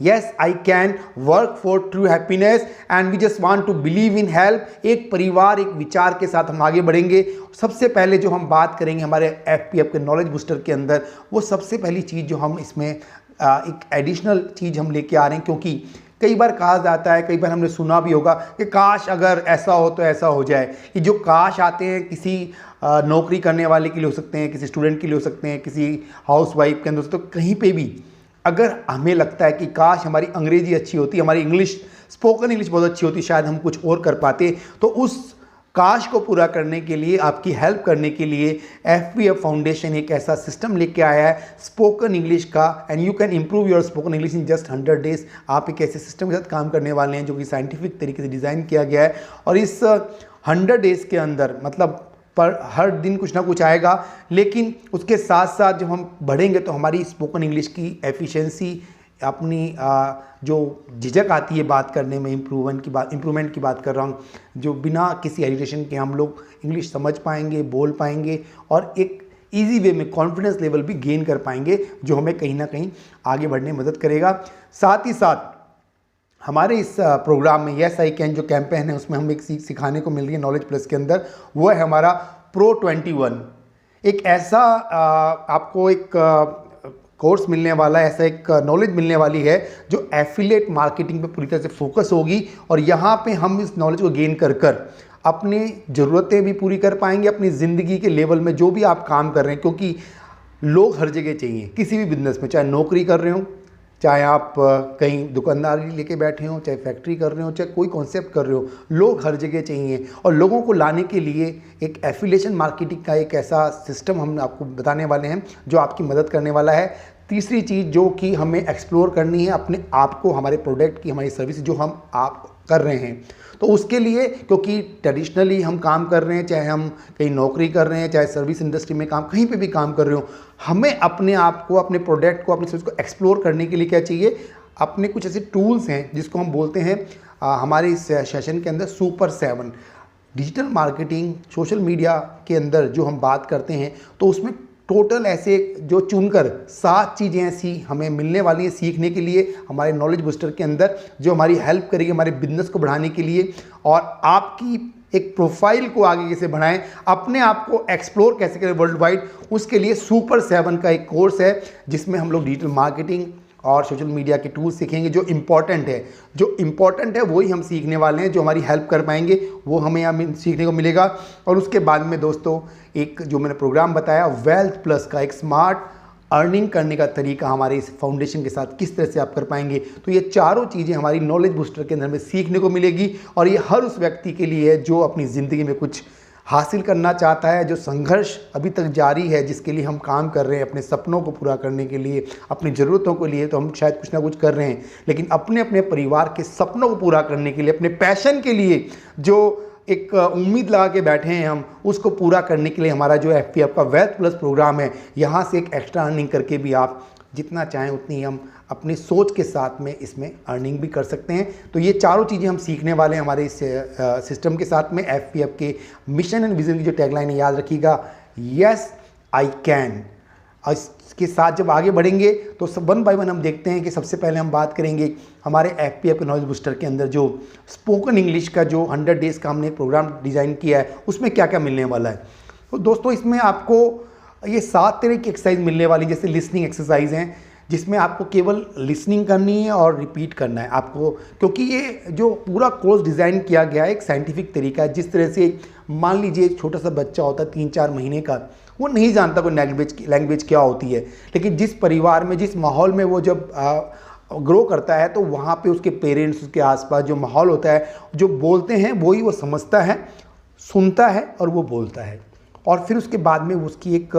Yes I can work for true happiness and we just want to believe in help. एक परिवार, एक विचार के साथ हम आगे बढ़ेंगे। सबसे पहले जो हम बात करेंगे हमारे FPF के नॉलेज बूस्टर के अंदर, वो सबसे पहली चीज़ जो हम इसमें एक एडिशनल चीज़ हम लेके आ रहे हैं, क्योंकि कई बार कहा जाता है, कई बार हमने सुना भी होगा कि काश अगर ऐसा हो तो ऐसा हो जाए। ये जो काश आते हैं किसी नौकरी करने वाले के लिए हो सकते हैं, किसी स्टूडेंट के लिए हो सकते हैं, किसी हाउसवाइफ के अंदर, तो कहीं पे भी अगर हमें लगता है कि काश हमारी अंग्रेजी अच्छी होती, हमारी इंग्लिश, स्पोकन इंग्लिश बहुत अच्छी होती, शायद हम कुछ और कर पाते, तो उस काश को पूरा करने के लिए, आपकी हेल्प करने के लिए FPF फाउंडेशन एक ऐसा सिस्टम लेके आया है स्पोकन इंग्लिश का, and you can improve your spoken English in just 100 days. आप एक ऐसे सिस्टम के साथ काम करने वाले हैं जो कि साइंटिफिक तरीके से डिज़ाइन किया गया है, और इस 100 डेज़ के अंदर, मतलब पर हर दिन कुछ ना कुछ आएगा, लेकिन उसके साथ साथ जब हम बढ़ेंगे तो हमारी स्पोकन इंग्लिश की एफिशिएंसी, अपनी जो झिझक आती है बात करने में, इम्प्रूवमेंट की बात कर रहा हूँ, जो बिना किसी एजुकेशन के हम लोग इंग्लिश समझ पाएंगे, बोल पाएंगे, और एक इजी वे में कॉन्फिडेंस लेवल भी गेन कर पाएंगे, जो हमें कहीं ना कहीं आगे बढ़ने में मदद करेगा। साथ ही साथ हमारे इस प्रोग्राम में यस आई कैन जो कैंपेन है, उसमें हम एक सीख सिखाने को मिल रही है नॉलेज प्लस के अंदर, वो है हमारा Pro 21। एक ऐसा आपको एक कोर्स मिलने वाला है, ऐसा एक नॉलेज मिलने वाली है जो एफिलिएट मार्केटिंग पे पूरी तरह से फोकस होगी, और यहाँ पे हम इस नॉलेज को गेन कर अपनी ज़रूरतें भी पूरी कर पाएंगे, अपनी ज़िंदगी के लेवल में जो भी आप काम कर रहे हैं, क्योंकि लोग हर जगह चाहिए किसी भी बिजनेस में, चाहे नौकरी कर रहे हो, चाहे आप कहीं दुकानदारी लेके बैठे हो, चाहे फैक्ट्री कर रहे हो, चाहे कोई कॉन्सेप्ट कर रहे हो, लोग हर जगह चाहिए। और लोगों को लाने के लिए एक एफिलिएशन मार्केटिंग का एक ऐसा सिस्टम हम आपको बताने वाले हैं जो आपकी मदद करने वाला है। तीसरी चीज़ जो कि हमें एक्सप्लोर करनी है अपने आप को, हमारे प्रोडक्ट की, हमारी सर्विस जो हम आप कर रहे हैं, तो उसके लिए, क्योंकि ट्रेडिशनली हम काम कर रहे हैं, चाहे हम कहीं नौकरी कर रहे हैं, चाहे सर्विस इंडस्ट्री में काम, कहीं पे भी काम कर रहे हो, हमें अपने आप को, अपने प्रोडक्ट को, अपनी सर्विस को एक्सप्लोर करने के लिए क्या चाहिए, अपने कुछ ऐसे टूल्स हैं जिसको हम बोलते हैं हमारे इस सेशन के अंदर super 7 digital marketing, social media के अंदर जो हम बात करते हैं, तो उसमें टोटल ऐसे जो चुनकर 7 चीज़ें ऐसी हमें मिलने वाली हैं सीखने के लिए हमारे नॉलेज बूस्टर के अंदर, जो हमारी हेल्प करेगी हमारे बिजनेस को बढ़ाने के लिए, और आपकी एक प्रोफाइल को आगे कैसे बढ़ाएं, अपने आप को एक्सप्लोर कैसे करें वर्ल्ड वाइड, उसके लिए सुपर 7 का एक कोर्स है जिसमें हम लोग डिजिटल मार्केटिंग और सोशल मीडिया के टूल्स सीखेंगे। जो इम्पॉर्टेंट है वही हम सीखने वाले हैं, जो हमारी हेल्प कर पाएंगे वो हमें यहाँ सीखने को मिलेगा। और उसके बाद में दोस्तों एक जो मैंने प्रोग्राम बताया वेल्थ प्लस का, एक स्मार्ट अर्निंग करने का तरीका हमारे इस फाउंडेशन के साथ किस तरह से आप कर पाएंगे, तो ये चारों चीज़ें हमारी नॉलेज बूस्टर के अंदर में सीखने को मिलेगी। और ये हर उस व्यक्ति के लिए है जो अपनी ज़िंदगी में कुछ हासिल करना चाहता है, जो संघर्ष अभी तक जारी है, जिसके लिए हम काम कर रहे हैं, अपने सपनों को पूरा करने के लिए, अपनी ज़रूरतों के लिए तो हम शायद कुछ ना कुछ कर रहे हैं, लेकिन अपने अपने परिवार के सपनों को पूरा करने के लिए, अपने पैशन के लिए जो एक उम्मीद लगा के बैठे हैं हम, उसको पूरा करने के लिए हमारा जो FPF का वेल्थ प्लस प्रोग्राम है, यहाँ से एक एक्स्ट्रा अर्निंग करके भी आप जितना चाहें उतनी हम अपनी सोच के साथ में इसमें अर्निंग भी कर सकते हैं। तो ये चारों चीज़ें हम सीखने वाले हैं हमारे इस सिस्टम के साथ में। FPF के मिशन एंड विजन की जो टैगलाइन है याद रखिएगा, यस आई कैन। और इसके साथ जब आगे बढ़ेंगे तो सब 1 बाय 1 हम देखते हैं कि सबसे पहले हम बात करेंगे हमारे FPF के नॉलेज बूस्टर के अंदर जो स्पोकन इंग्लिश का जो 100 डेज़ का हमने प्रोग्राम डिज़ाइन किया है, उसमें क्या क्या मिलने वाला है। तो दोस्तों इसमें आपको ये 7 तरह की एक्सरसाइज मिलने वाली, जैसे लिसनिंग एक्सरसाइज हैं, जिसमें आपको केवल लिसनिंग करनी है और रिपीट करना है आपको, क्योंकि ये जो पूरा कोर्स डिज़ाइन किया गया है एक साइंटिफिक तरीका है। जिस तरह से मान लीजिए एक छोटा सा बच्चा होता है 3-4 महीने का, वो नहीं जानता कोई लैंग्वेज क्या होती है, लेकिन जिस परिवार में, जिस माहौल में वो जब ग्रो करता है, तो वहाँ पे उसके पेरेंट्स, उसके आसपास जो माहौल होता है, जो बोलते हैं वही वो समझता है, सुनता है और वो बोलता है। और फिर उसके बाद में उसकी एक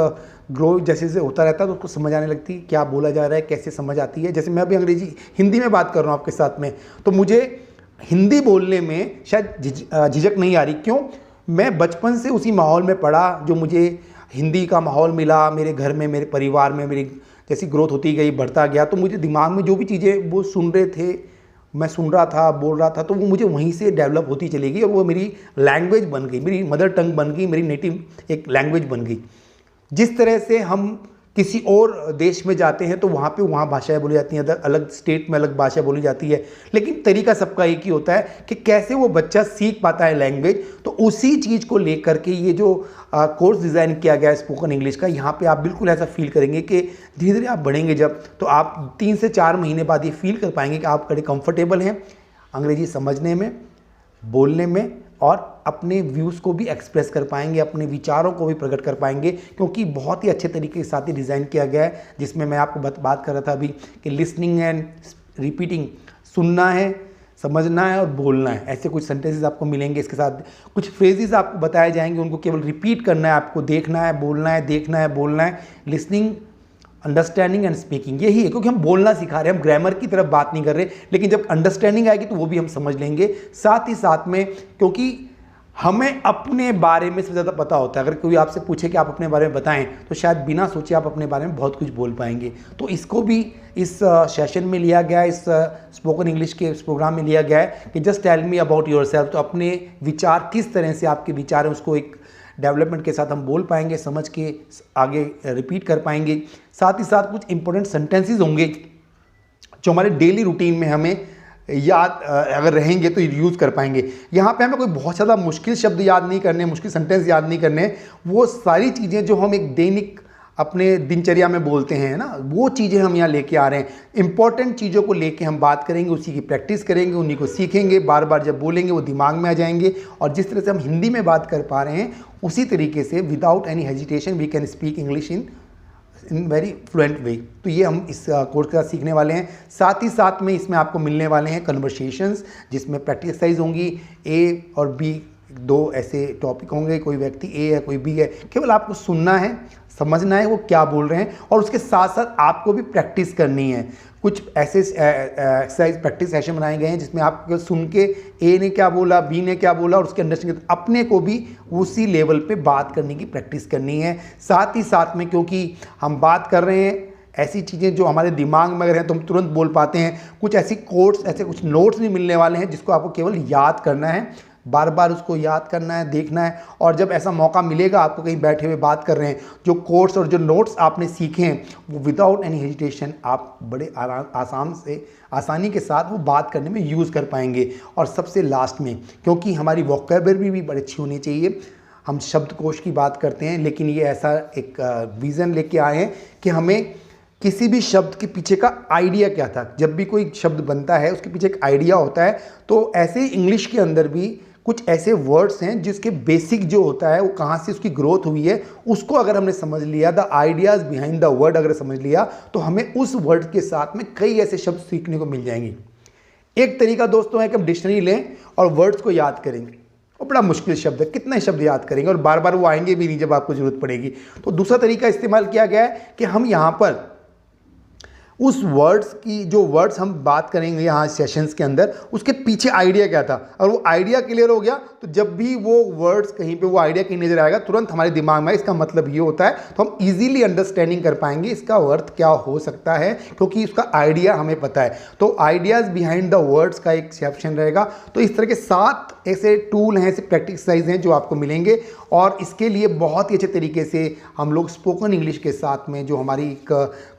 ग्रो जैसे जैसे होता रहता है तो उसको समझ आने लगती है क्या बोला जा रहा है, कैसे समझ आती है। जैसे मैं अभी हिंदी में बात कर रहा हूँ आपके साथ में, तो मुझे हिंदी बोलने में शायद झिझक नहीं आ रही। क्यों? मैं बचपन से उसी माहौल में पढ़ा, जो मुझे हिंदी का माहौल मिला मेरे घर में, मेरे परिवार में, मेरी जैसी ग्रोथ होती गई, बढ़ता गया, तो मुझे दिमाग में जो भी चीज़ें वो सुन रहे थे, मैं सुन रहा था, बोल रहा था, तो वो मुझे वहीं से डेवलप होती चली गई और वो मेरी लैंग्वेज बन गई, मेरी मदर टंग बन गई, मेरी नेटिव एक लैंग्वेज बन गई। जिस तरह से हम किसी और देश में जाते हैं तो वहाँ पे वहाँ भाषाएं बोली जाती हैं, अलग स्टेट में अलग भाषा बोली जाती है, लेकिन तरीका सबका एक ही होता है कि कैसे वो बच्चा सीख पाता है लैंग्वेज। तो उसी चीज़ को लेकर के ये जो कोर्स डिज़ाइन किया गया है स्पोकन इंग्लिश का, यहाँ पे आप बिल्कुल ऐसा फील करेंगे कि धीरे धीरे आप बढ़ेंगे जब, तो आप 3 से 4 महीने बाद ये फील कर पाएंगे कि आप बड़े कंफर्टेबल हैं अंग्रेजी समझने में, बोलने में, और अपने व्यूज़ को भी एक्सप्रेस कर पाएंगे, अपने विचारों को भी प्रकट कर पाएंगे, क्योंकि बहुत ही अच्छे तरीके के साथ ही डिज़ाइन किया गया है। जिसमें मैं आपको बात कर रहा था अभी कि लिसनिंग एंड रिपीटिंग, सुनना है, समझना है और बोलना है, ऐसे कुछ सेंटेंसेस आपको मिलेंगे। इसके साथ कुछ फ्रेजेस आपको बताए जाएंगे, उनको केवल रिपीट करना है, आपको देखना है, बोलना है, देखना है, बोलना है। लिसनिंग, अंडरस्टैंडिंग एंड स्पीकिंग, यही है, क्योंकि हम बोलना सिखा रहे हैं, हम ग्रामर की तरफ बात नहीं कर रहे, लेकिन जब अंडरस्टैंडिंग आएगी तो वो भी हम समझ लेंगे। साथ ही साथ में, क्योंकि हमें अपने बारे में सबसे ज़्यादा पता होता है, अगर कोई आपसे पूछे कि आप अपने बारे में बताएं तो शायद बिना सोचे आप अपने बारे में बहुत कुछ बोल पाएंगे। तो इसको भी इस सेशन में लिया गया है, इस स्पोकन इंग्लिश के इस प्रोग्राम में लिया गया है कि just tell me about yourself. तो अपने विचार, किस तरह से आपके विचार हैं, उसको एक डेवलपमेंट के साथ हम बोल पाएंगे, समझ के आगे रिपीट कर पाएंगे। साथ ही साथ कुछ इंपॉर्टेंट सेंटेंसेस होंगे जो हमारे डेली रूटीन में हमें याद अगर रहेंगे तो यूज़ कर पाएंगे। यहाँ पे हमें कोई बहुत ज़्यादा मुश्किल शब्द याद नहीं करने, मुश्किल सेंटेंस याद नहीं करने, वो सारी चीज़ें जो हम एक दैनिक अपने दिनचर्या में बोलते हैं ना, वो चीज़ें हम यहाँ लेके आ रहे हैं। इंपॉर्टेंट चीज़ों को लेके हम बात करेंगे, उसी की प्रैक्टिस करेंगे, उन्हीं को सीखेंगे, बार बार जब बोलेंगे वो दिमाग में आ जाएंगे। और जिस तरह से हम हिंदी में बात कर पा रहे हैं, उसी तरीके से without any hesitation we can speak English in very fluent way. तो ये हम इस कोर्स के साथ सीखने वाले हैं। साथ ही साथ में इसमें आपको मिलने वाले हैं कन्वर्सेशंस, जिसमें प्रैक्टिस एक्सरसाइज होंगी। ए और बी, 2 ऐसे टॉपिक होंगे, कोई व्यक्ति ए है, कोई बी है, केवल आपको सुनना है, समझना है वो क्या बोल रहे हैं, और उसके साथ साथ आपको भी प्रैक्टिस करनी है। कुछ ऐसे एक्सरसाइज प्रैक्टिस सेशन बनाए गए हैं जिसमें आप सुन के ए ने क्या बोला, बी ने क्या बोला, और उसके अंडरस्टैंडिंग अपने को भी उसी लेवल पे बात करने की प्रैक्टिस करनी है। साथ ही साथ में, क्योंकि हम बात कर रहे हैं ऐसी चीज़ें जो हमारे दिमाग में अगर हैं तो हम तुरंत बोल पाते हैं, कुछ ऐसी कोट्स, ऐसे कुछ नोट्स भी मिलने वाले हैं जिसको आपको केवल याद करना है, बार बार उसको याद करना है, देखना है। और जब ऐसा मौका मिलेगा आपको, कहीं बैठे हुए बात कर रहे हैं, जो कोर्स और जो नोट्स आपने सीखे हैं वो विदाउट एनी हेजिटेशन आप बड़े आसानी के साथ वो बात करने में यूज़ कर पाएंगे। और सबसे लास्ट में, क्योंकि हमारी वोकैबुलरी भी बड़ी अच्छी होनी चाहिए, हम शब्दकोश की बात करते हैं, लेकिन ये ऐसा एक विज़न लेके आए हैं कि हमें किसी भी शब्द के पीछे का आइडिया क्या था। जब भी कोई शब्द बनता है उसके पीछे एक आइडिया होता है। तो ऐसे ही इंग्लिश के अंदर भी कुछ ऐसे वर्ड्स हैं जिसके बेसिक जो होता है वो कहाँ से उसकी ग्रोथ हुई है, उसको अगर हमने समझ लिया, the ideas behind the word अगर समझ लिया, तो हमें उस वर्ड के साथ में कई ऐसे शब्द सीखने को मिल जाएंगे। एक तरीका दोस्तों है कि हम डिक्शनरी लें और वर्ड्स को याद करेंगे, और बड़ा मुश्किल शब्द है, कितने शब्द याद करेंगे, और बार बार वो आएंगे भी नहीं जब आपको ज़रूरत पड़ेगी। तो दूसरा तरीका इस्तेमाल किया गया है कि हम यहाँ पर उस वर्ड्स की, जो वर्ड्स हम बात करेंगे यहाँ सेशंस के अंदर, उसके पीछे आइडिया क्या था, और वो आइडिया क्लियर हो गया तो जब भी वो वर्ड्स कहीं पे, वो आइडिया कहीं नजर आएगा, तुरंत हमारे दिमाग में इसका मतलब ये होता है, तो हम इजीली अंडरस्टैंडिंग कर पाएंगे इसका अर्थ क्या हो सकता है, क्योंकि उसका आइडिया हमें पता है। तो आइडियाज़ बिहाइंड द वर्ड्स का एक सेक्शन रहेगा। तो इस तरह के 7 ऐसे टूल हैं, ऐसे प्रैक्टिस एक्सरसाइज हैं जो आपको मिलेंगे, और इसके लिए बहुत ही अच्छे तरीके से हम लोग स्पोकन इंग्लिश के साथ में जो हमारी एक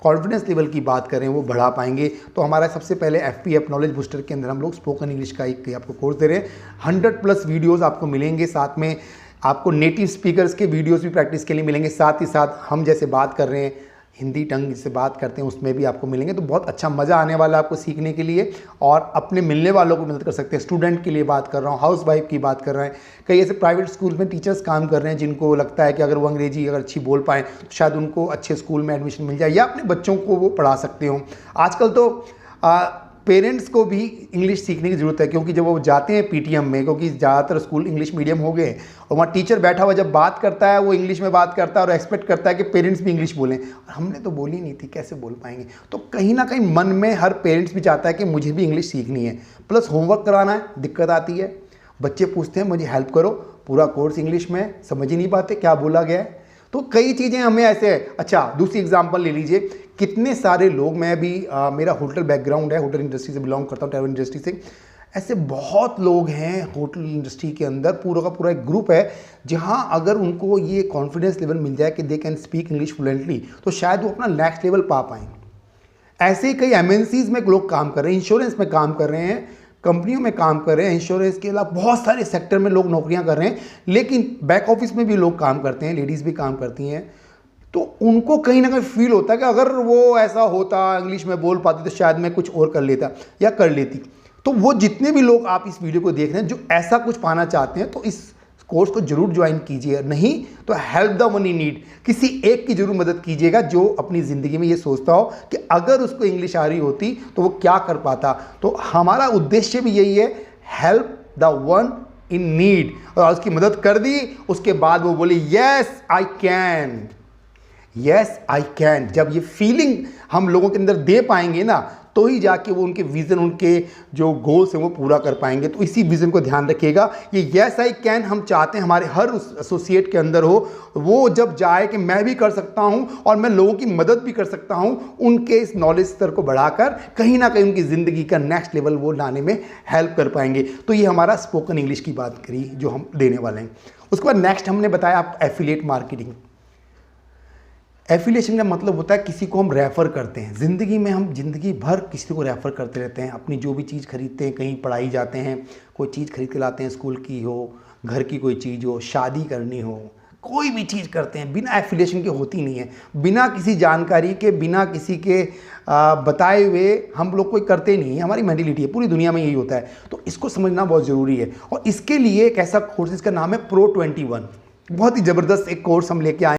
कॉन्फिडेंस लेवल की बात करें वो बढ़ा पाएंगे। तो हमारा सबसे पहले FPF नॉलेज बूस्टर के अंदर हम लोग स्पोकन इंग्लिश का एक आपको कोर्स दे रहे हैं। 100+ वीडियोज़ आपको मिलेंगे, साथ में आपको नेटिव स्पीकर्स के वीडियोज़ भी प्रैक्टिस के लिए मिलेंगे, साथ ही साथ हम जैसे बात कर रहे हैं, हिंदी टंग से बात करते हैं, उसमें भी आपको मिलेंगे। तो बहुत अच्छा मज़ा आने वाला है आपको सीखने के लिए, और अपने मिलने वालों को मदद कर सकते हैं। स्टूडेंट के लिए बात कर रहा हूँ, हाउस वाइफ की बात कर रहे हैं, कई ऐसे प्राइवेट स्कूल में टीचर्स काम कर रहे हैं जिनको लगता है कि अगर वो अंग्रेजी अगर अच्छी बोल पाएँ तो शायद उनको अच्छे स्कूल में एडमिशन मिल जाए, या अपने बच्चों को वो पढ़ा सकते हो। आजकल तो पेरेंट्स को भी इंग्लिश सीखने की ज़रूरत है, क्योंकि जब वो जाते हैं PTM में, क्योंकि ज़्यादातर स्कूल इंग्लिश मीडियम हो गए, और वहाँ टीचर बैठा हुआ जब बात करता है वो इंग्लिश में बात करता है और एक्सपेक्ट करता है कि पेरेंट्स भी इंग्लिश बोलें, और हमने तो बोली नहीं थी, कैसे बोल पाएंगे। तो कहीं ना कहीं मन में हर पेरेंट्स भी चाहता है कि मुझे भी इंग्लिश सीखनी है, प्लस होमवर्क कराना है, दिक्कत आती है, बच्चे पूछते हैं मुझे हेल्प करो, पूरा कोर्स इंग्लिश में, समझ ही नहीं पाते क्या बोला गया है। तो कई चीज़ें हमें ऐसे है। अच्छा, दूसरी एग्जांपल ले लीजिए, कितने सारे लोग, मैं भी मेरा होटल बैकग्राउंड है, होटल इंडस्ट्री से बिलोंग करता हूँ, ट्रैवल इंडस्ट्री से। ऐसे बहुत लोग हैं होटल इंडस्ट्री के अंदर, पूरा का पूरा एक ग्रुप है जहां अगर उनको ये कॉन्फिडेंस लेवल मिल जाए कि they can speak English fluently तो शायद वो अपना नेक्स्ट लेवल पा पाएँ। ऐसे ही कई एमएनसीज में लोग काम कर रहे हैं, इंश्योरेंस में काम कर रहे हैं, कंपनियों में काम कर रहे हैं, इंश्योरेंस के अलावा बहुत सारे सेक्टर में लोग नौकरियां कर रहे हैं, लेकिन बैक ऑफिस में भी लोग काम करते हैं, लेडीज़ भी काम करती हैं। तो उनको कहीं ना कहीं फील होता है कि अगर वो ऐसा होता, इंग्लिश में बोल पाती तो शायद मैं कुछ और कर लेता या कर लेती। तो वो जितने भी लोग आप इस वीडियो को देख रहे हैं जो ऐसा कुछ पाना चाहते हैं तो इस कोर्स को जरूर ज्वाइन कीजिए, नहीं तो help the one in need, किसी एक की जरूर मदद कीजिएगा जो अपनी ज़िंदगी में ये सोचता हो कि अगर उसको इंग्लिश आ रही होती तो वो क्या कर पाता। तो हमारा उद्देश्य भी यही है, help the one in need, और उसकी मदद कर दी, उसके बाद वो बोले yes I can, yes I can. जब ये फीलिंग हम लोगों के अंदर दे पाएंगे ना तो ही जाके वो उनके विज़न, उनके जो गोल्स हैं वो पूरा कर पाएंगे। तो इसी विज़न को ध्यान रखिएगा, ये यस आई कैन हम चाहते हैं हमारे हर उस एसोसिएट के अंदर हो, वो जब जाए कि मैं भी कर सकता हूँ और मैं लोगों की मदद भी कर सकता हूँ, उनके इस नॉलेज स्तर को बढ़ाकर कहीं ना कहीं उनकी ज़िंदगी का नेक्स्ट लेवल वो लाने में हेल्प कर पाएंगे। तो ये हमारा स्पोकन इंग्लिश की बात करी जो हम देने वाले हैं। उसके बाद नेक्स्ट हमने बताया आप एफिलिएट मार्केटिंग। एफिलिएशन का मतलब होता है किसी को हम रेफ़र करते हैं। ज़िंदगी में हम ज़िंदगी भर किसी को रेफ़र करते रहते हैं, अपनी जो भी चीज़ खरीदते हैं, कहीं पढ़ाई जाते हैं, कोई चीज़ खरीद के लाते हैं, स्कूल की हो, घर की कोई चीज़ हो, शादी करनी हो, कोई भी चीज़ करते हैं बिना एफिलिएशन के होती नहीं है। बिना किसी जानकारी के, बिना किसी के बताए हुए हम लोग कोई करते नहीं है, हमारी मेंटालिटी है, पूरी दुनिया में यही होता है। तो इसको समझना बहुत ज़रूरी है और इसके लिए एक ऐसा कोर्स, इसका नाम है Pro 21। बहुत ही ज़बरदस्त एक कोर्स हम लेके आए।